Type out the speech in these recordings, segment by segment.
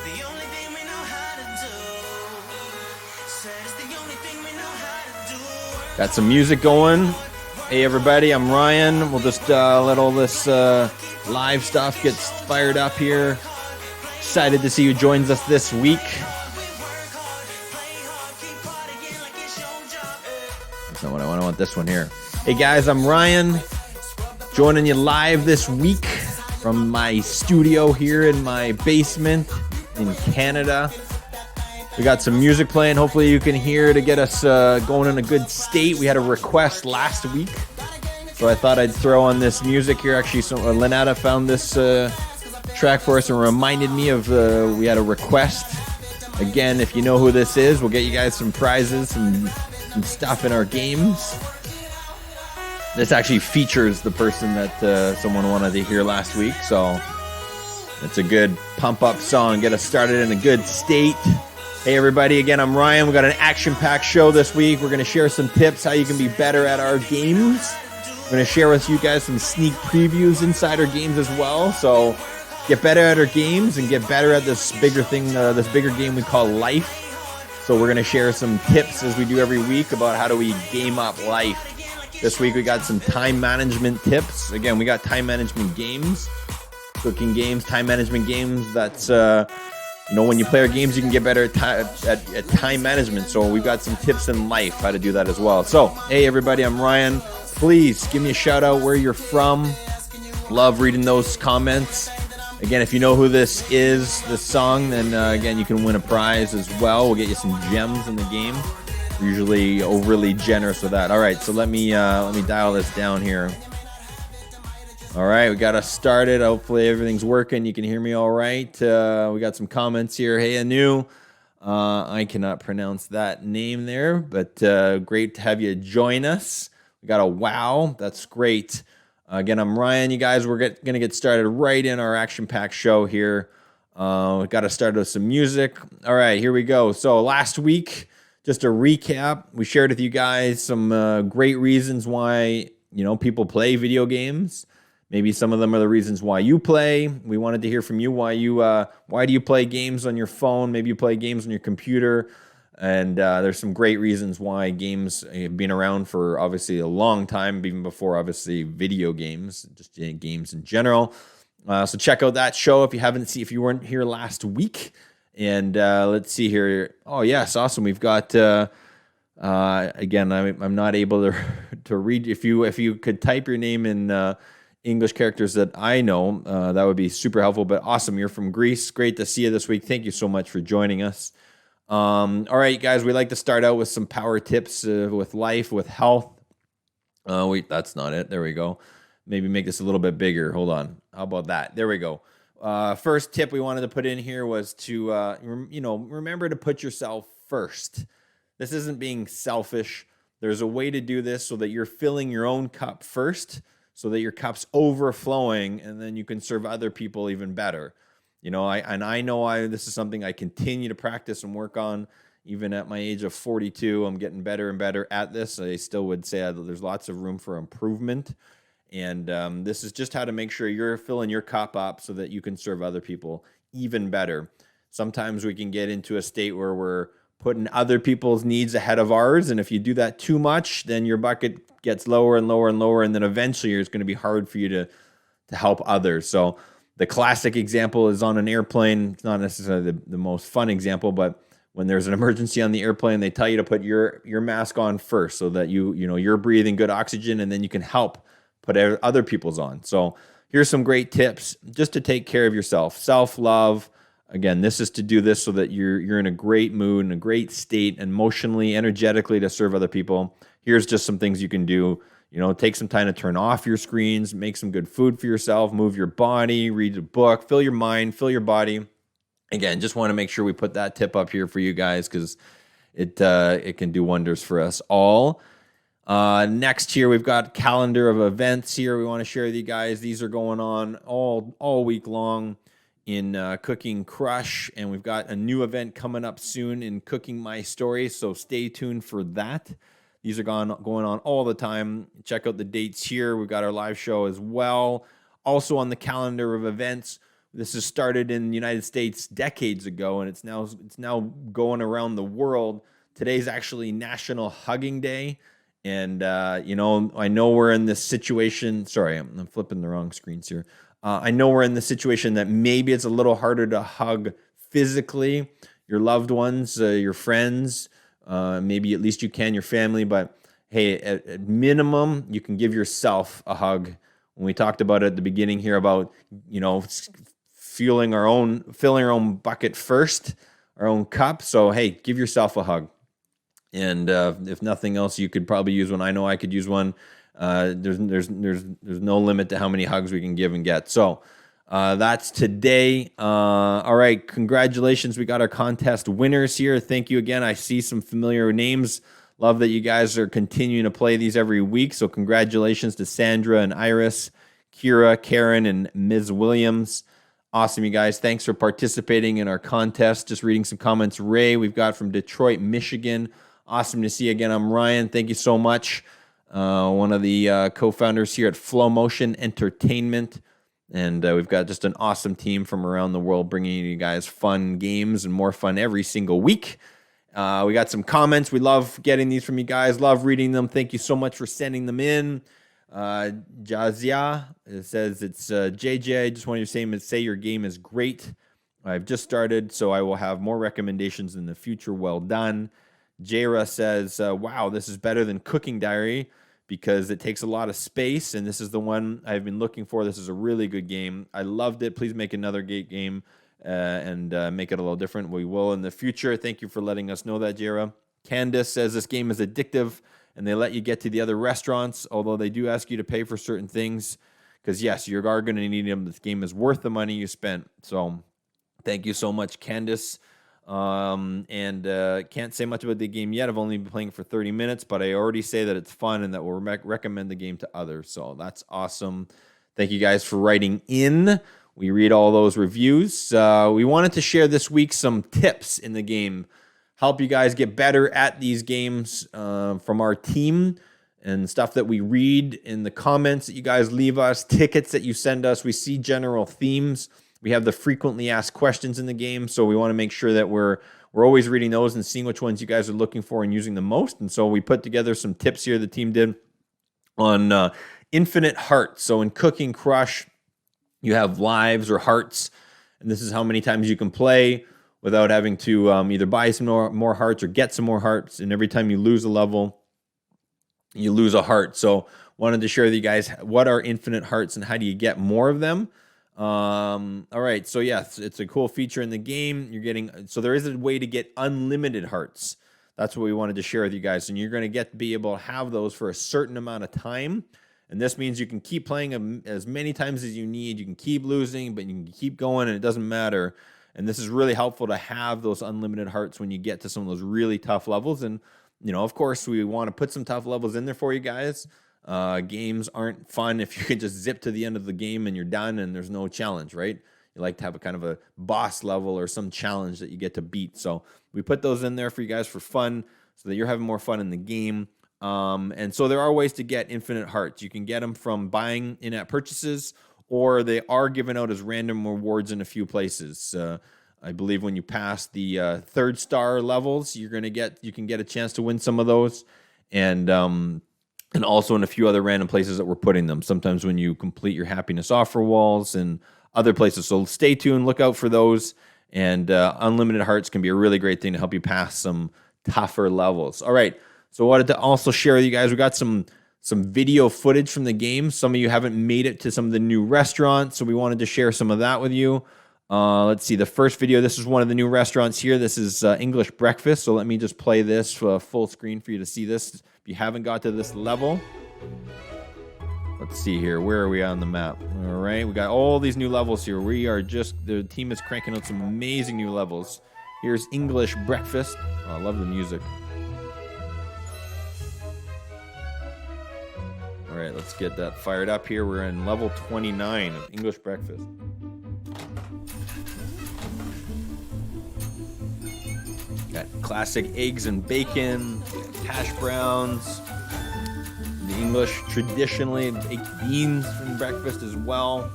The only thing we know how to do. Said it's the only thing we know how to do. Got some music going. Hey everybody, I'm Ryan. We'll just let all this live stuff get fired up here. Excited to see who joins us this week. That's not what I want. I want this one here. Hey guys, I'm Ryan. Joining you live this week from my studio here in my basement in Canada. We got some music playing. Hopefully you can hear to get us going in a good state. We had a request last week, so I thought I'd throw on this music here. Actually, Lynetta found this track for us and reminded me of we had a request. Again, if you know who this is, we'll get you guys some prizes, some stuff in our games. This actually features the person that someone wanted to hear last week, so it's a good pump-up song. Get us started in a good state. Hey everybody, again, I'm Ryan. We got an action-packed show this week. We're going to share some tips how you can be better at our games. We're going to share with you guys some sneak previews inside our games as well. So get better at our games and get better at this bigger thing, this bigger game we call life. So we're going to share some tips as we do every week about how do we game up life. This week we got some time management tips. Again, we got time management games, cooking games, time management games. That's when you play our games, you can get better at time management. So we've got some tips in life how to do that as well. So, hey everybody, I'm Ryan. Please give me a shout out where you're from. Love reading those comments. Again, if you know who this is, this song, then again, you can win a prize as well. We'll get you some gems in the game. We're usually overly generous with that. All right, so let me dial this down here. All right, we got us started. Hopefully everything's working. You can hear me all right. We got some comments here. Hey, Anu. I cannot pronounce that name there, but great to have you join us. We got a wow. That's great. Again, I'm Ryan. You guys, we're going to get started right in our action-packed show here. We got to start with some music. All right, here we go. So last week, just a recap, we shared with you guys some great reasons why people play video games. Maybe some of them are the reasons why you play. We wanted to hear from you why do you play games on your phone? Maybe you play games on your computer. And there's some great reasons why games have been around for obviously a long time, even before obviously video games, just games in general. So check out that show if you weren't here last week. And let's see here. Oh yes, awesome. We've got again. I'm not able to read. If you could type your name in English characters that I know, that would be super helpful. But awesome, you're from Greece. Great to see you this week. Thank you so much for joining us. All right, guys, we like to start out with some power tips with life, with health. That's not it. There we go. Maybe make this a little bit bigger. Hold on. How about that? There we go. First tip we wanted to put in here was to remember to put yourself first. This isn't being selfish. There's a way to do this so that you're filling your own cup first, so that your cup's overflowing, and then you can serve other people even better. I know this is something I continue to practice and work on. Even at my age of 42, I'm getting better and better at this. I still would say there's lots of room for improvement. And this is just how to make sure you're filling your cup up so that you can serve other people even better. Sometimes we can get into a state where we're putting other people's needs ahead of ours. And if you do that too much, then your bucket gets lower and lower and lower. And then eventually it's going to be hard for you to help others. So the classic example is on an airplane. It's not necessarily the most fun example, but when there's an emergency on the airplane, they tell you to put your mask on first so that you're breathing good oxygen, and then you can help put other people's on. So here's some great tips just to take care of yourself. Self-love. Again, this is to do this so that you're in a great mood, in a great state, emotionally, energetically to serve other people. Here's just some things you can do. Take some time to turn off your screens, make some good food for yourself, move your body, read a book, fill your mind, fill your body. Again, just want to make sure we put that tip up here for you guys because it can do wonders for us all. Next here, we've got calendar of events here we want to share with you guys. These are going on all week long in Cooking Crush, and we've got a new event coming up soon in Cooking My Story, so stay tuned for that. These are going on all the time. Check out the dates here. We've got our live show as well. Also on the calendar of events, This is started in the United States decades ago, and it's now going around the world. Today's actually National Hugging Day. And, you know, I know we're in this situation. Sorry, I'm flipping the wrong screens here. I know we're in the situation that maybe it's a little harder to hug physically your loved ones, your friends. Maybe at least you can your family. But, hey, at minimum, you can give yourself a hug. When we talked about it at the beginning here about, you know, filling our own bucket first, our own cup. So, hey, give yourself a hug. And if nothing else, you could probably use one. I know I could use one. There's no limit to how many hugs we can give and get. So that's today. All right, congratulations. We got our contest winners here. Thank you again. I see some familiar names. Love that you guys are continuing to play these every week. So congratulations to Sandra and Iris, Kira, Karen, and Ms. Williams. Awesome, you guys. Thanks for participating in our contest. Just reading some comments. Ray, we've got from Detroit, Michigan. Awesome to see you again. I'm Ryan. Thank you so much. One of the co-founders here at Flow Motion Entertainment. And we've got just an awesome team from around the world bringing you guys fun games and more fun every single week. We got some comments. We love getting these from you guys. Love reading them. Thank you so much for sending them in. Jazia, it says it's JJ. I just wanted to say your game is great. I've just started, so I will have more recommendations in the future. Well done. Jaira says, wow, this is better than Cooking Diary because it takes a lot of space, and this is the one I've been looking for. This is a really good game. I loved it. Please make another game and make it a little different. We will in the future. Thank you for letting us know that, Jaira. Candace says this game is addictive, and they let you get to the other restaurants, although they do ask you to pay for certain things because, yes, you are going to need them. This game is worth the money you spent. So thank you so much, Candace. Can't say much about the game yet. I've only been playing for 30 minutes, but I already say that it's fun and that we'll recommend the game to others. So that's awesome. Thank you guys for writing in. We read all those reviews. We wanted to share this week some tips in the game, help you guys get better at these games from our team and stuff that we read in the comments that you guys leave us, tickets that you send us. We see general themes. We have the frequently asked questions in the game, so we want to make sure that we're always reading those and seeing which ones you guys are looking for and using the most. And so we put together some tips here the team did on infinite hearts. So in Cooking Crush, you have lives or hearts, and this is how many times you can play without having to either buy some more hearts or get some more hearts. And every time you lose a level, you lose a heart. So wanted to share with you guys what are infinite hearts and how do you get more of them. All right, so yes, it's a cool feature in the game. So there is a way to get unlimited hearts. That's what we wanted to share with you guys, and you're going to be able to have those for a certain amount of time. And this means you can keep playing them as many times as you need. You can keep losing, but you can keep going, and it doesn't matter. And this is really helpful to have those unlimited hearts when you get to some of those really tough levels. And you know, of course, we want to put some tough levels in there for you guys. Games aren't fun if you can just zip to the end of the game and you're done and there's no challenge, right? You like to have a kind of a boss level or some challenge that you get to beat. So we put those in there for you guys for fun so that you're having more fun in the game. And so there are ways to get infinite hearts. You can get them from buying in-app purchases, or they are given out as random rewards in a few places. I believe when you pass the 3rd star levels, you can get a chance to win some of those. And also in a few other random places that we're putting them. Sometimes when you complete your happiness offer walls and other places. So stay tuned, look out for those. And unlimited hearts can be a really great thing to help you pass some tougher levels. All right, so I wanted to also share with you guys, we got some video footage from the game. Some of you haven't made it to some of the new restaurants, so we wanted to share some of that with you. Let's see, the first video, this is one of the new restaurants here. This is English Breakfast, so let me just play this full screen for you to see this. If you haven't got to this level, let's see here. Where are we on the map? All right, we got all these new levels here. The team is cranking out some amazing new levels. Here's English Breakfast. Oh, I love the music. All right, let's get that fired up here. We're in level 29 of English Breakfast. Got classic eggs and bacon, hash browns, the English traditionally baked beans from breakfast as well.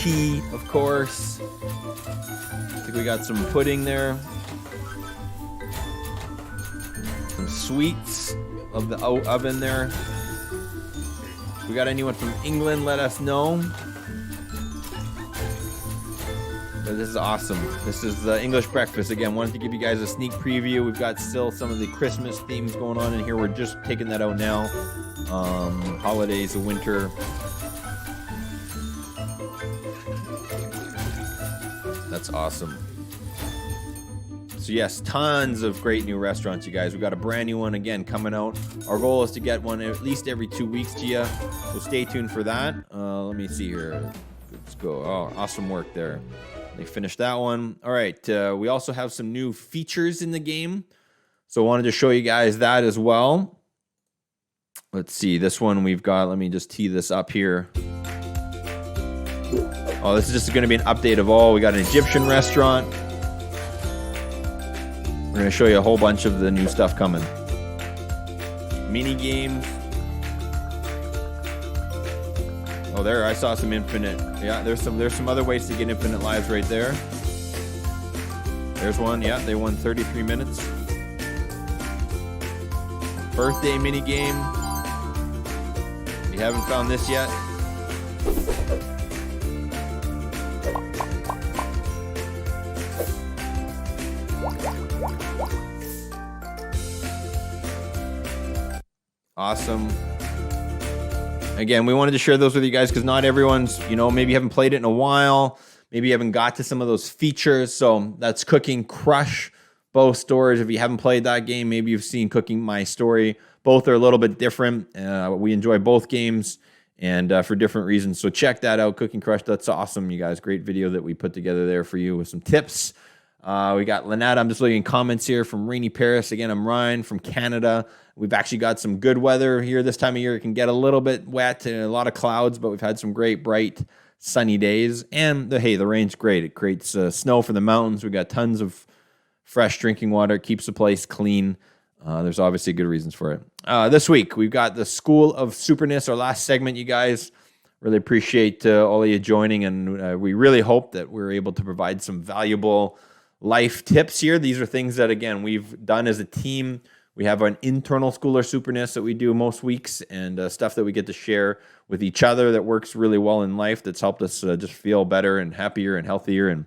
tea, of course. I think we got some pudding there. Some sweets of the oven there. If we got anyone from England, let us know. But this is awesome. This is the English breakfast. Again, wanted to give you guys a sneak preview. We've got still some of the Christmas themes going on in here. We're just taking that out now. Holidays, the winter. That's awesome. So yes, tons of great new restaurants, you guys. We've got a brand new one, again, coming out. Our goal is to get one at least every 2 weeks to you. So stay tuned for that. Let me see here. Let's go. Oh, awesome work there. They finished that one. All right. We also have some new features in the game. So I wanted to show you guys that as well. Let's see. This one we've got. Let me just tee this up here. Oh, this is just going to be an update of all. We got an Egyptian restaurant. We're going to show you a whole bunch of the new stuff coming. Mini games. Oh, there, I saw some infinite. Yeah, there's some other ways to get infinite lives right there. There's one. Yeah, they won 33 minutes. Birthday mini game. If you haven't found this yet. Awesome. Again, we wanted to share those with you guys because not everyone's, maybe you haven't played it in a while. Maybe you haven't got to some of those features. So that's Cooking Crush, both stores. If you haven't played that game, maybe you've seen Cooking My Story. Both are a little bit different. We enjoy both games and for different reasons. So check that out, Cooking Crush. That's awesome, you guys. Great video that we put together there for you with some tips. We got Lynette. I'm just looking at comments here from Rainy Paris. Again, I'm Ryan from Canada. We've actually got some good weather here this time of year. It can get a little bit wet and a lot of clouds, but we've had some great, bright, sunny days. And the rain's great. It creates snow for the mountains. We got tons of fresh drinking water. It keeps the place clean. There's obviously good reasons for it. This week, we've got the School of Superness, our last segment, you guys. Really appreciate all of you joining, and we really hope that we're able to provide some valuable life tips here. These are things that, again, we've done as a team. We have an internal School of Superness that we do most weeks and stuff that we get to share with each other that works really well in life, that's helped us just feel better and happier and healthier and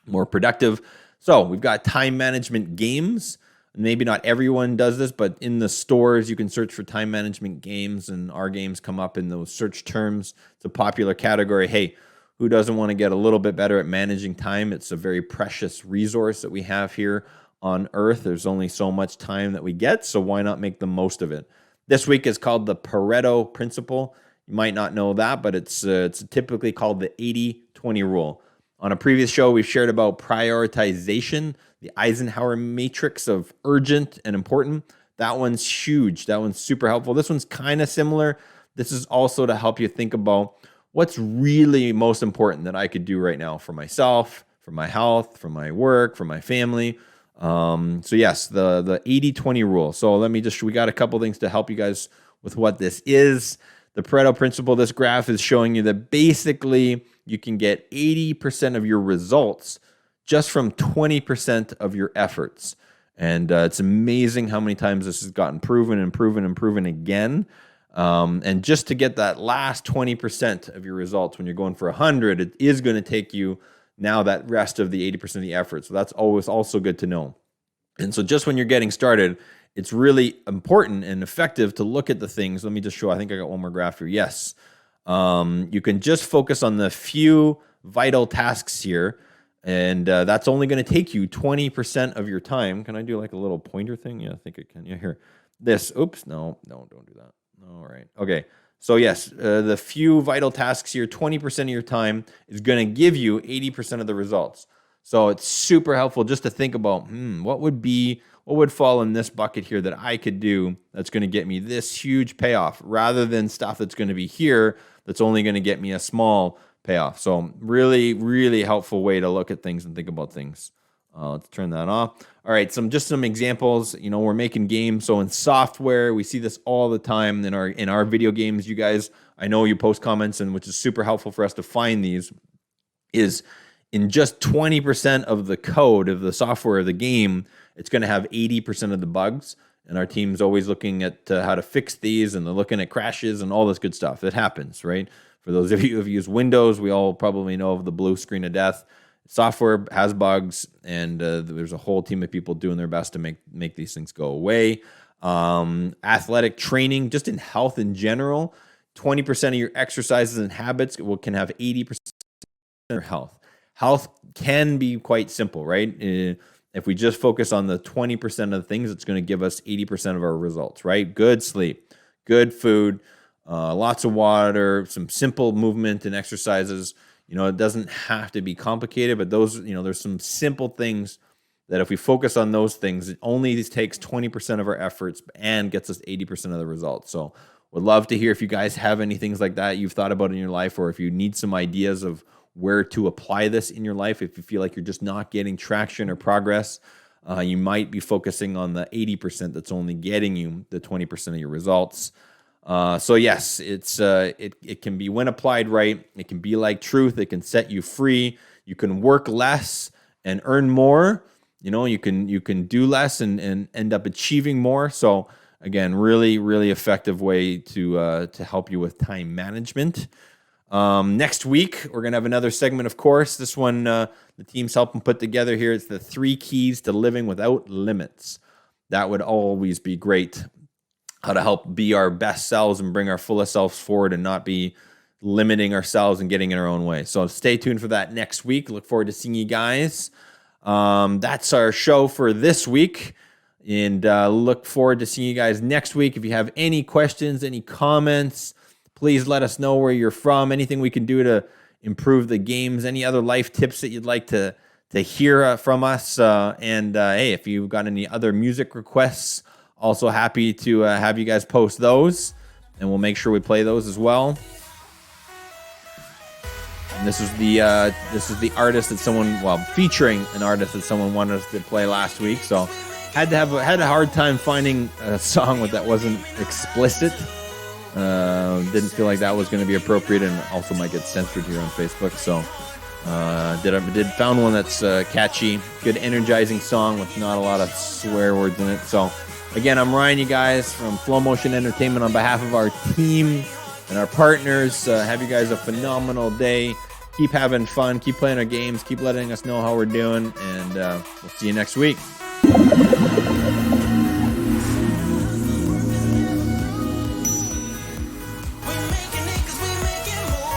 more productive. So we've got time management games. Maybe not everyone does this, but in the stores, you can search for time management games, and our games come up in those search terms. It's a popular category. Hey, who doesn't want to get a little bit better at managing time? It's a very precious resource that we have here on Earth. There's only so much time that we get, so why not make the most of it? This week is called the Pareto Principle. You might not know that, but it's typically called the 80-20 rule. On a previous show, we've shared about prioritization, the Eisenhower matrix of urgent and important. That one's huge. That one's super helpful. This one's kind of similar. This is also to help you think about what's really most important that I could do right now for myself, for my health, for my work, for my family. So yes, the 80-20 rule. So we got a couple things to help you guys with what this is. The Pareto Principle, this graph is showing you that basically you can get 80% of your results just from 20% of your efforts. And it's amazing how many times this has gotten proven and proven and proven again. And just to get that last 20% of your results when you're going for 100, it is going to take you now that rest of the 80% of the effort. So that's always also good to know. And so just when you're getting started, it's really important and effective to look at the things. Let me just show. I think I got one more graph here. Yes. You can just focus on the few vital tasks here. And that's only going to take you 20% of your time. Can I do like a little pointer thing? Yeah, I think I can. Yeah, here. This. Oops. No, don't do that. All right. Okay. So yes, the few vital tasks here, 20% of your time is going to give you 80% of the results. So it's super helpful just to think about, what would fall in this bucket here that I could do that's going to get me this huge payoff, rather than stuff that's going to be here that's only going to get me a small payoff. So really, really helpful way to look at things and think about things. Let's turn that off. All right, some examples. We're making games. So in software, we see this all the time in our video games. You guys, I know you post comments, and which is super helpful for us to find these. is in just 20% of the code of the software of the game, it's going to have 80% of the bugs. And our team's always looking at how to fix these, and they're looking at crashes and all this good stuff. It happens, right? For those of you who've used Windows, we all probably know of the blue screen of death. Software has bugs, and there's a whole team of people doing their best to make these things go away. Athletic training, just in health in general, 20% of your exercises and habits can have 80% of your health. Health can be quite simple, right? If we just focus on the 20% of the things, it's going to give us 80% of our results, right? Good sleep, good food, lots of water, some simple movement and exercises. It doesn't have to be complicated, but those, there's some simple things that if we focus on those things, it only takes 20% of our efforts and gets us 80% of the results. So would love to hear if you guys have any things like that you've thought about in your life, or if you need some ideas of where to apply this in your life. If you feel like you're just not getting traction or progress, you might be focusing on the 80% that's only getting you the 20% of your results. So yes, it can be, when applied right, it can be like truth. It can set you free. You can work less and earn more. You can do less and end up achieving more. So again, really, really effective way to help you with time management. Next week, we're going to have another segment, of course. This one, the team's helping put together here. It's the 3 keys to living without limits. That would always be great. How to help be our best selves and bring our fullest selves forward and not be limiting ourselves and getting in our own way. So stay tuned for that next week. Look forward to seeing you guys. That's our show for this week. And look forward to seeing you guys next week. If you have any questions, any comments, please let us know where you're from, anything we can do to improve the games, any other life tips that you'd like to hear from us. And hey, if you've got any other music requests, also happy to have you guys post those, and we'll make sure we play those as well. And this is the artist that featuring an artist that someone wanted us to play last week. So had a hard time finding a song that wasn't explicit. Didn't feel like that was going to be appropriate, and also might get censored here on Facebook. So found one that's catchy, good energizing song with not a lot of swear words in it. So again, I'm Ryan, you guys, from Flow Motion Entertainment. On behalf of our team and our partners, have you guys a phenomenal day. Keep having fun, keep playing our games, keep letting us know how we're doing, and we'll see you next week.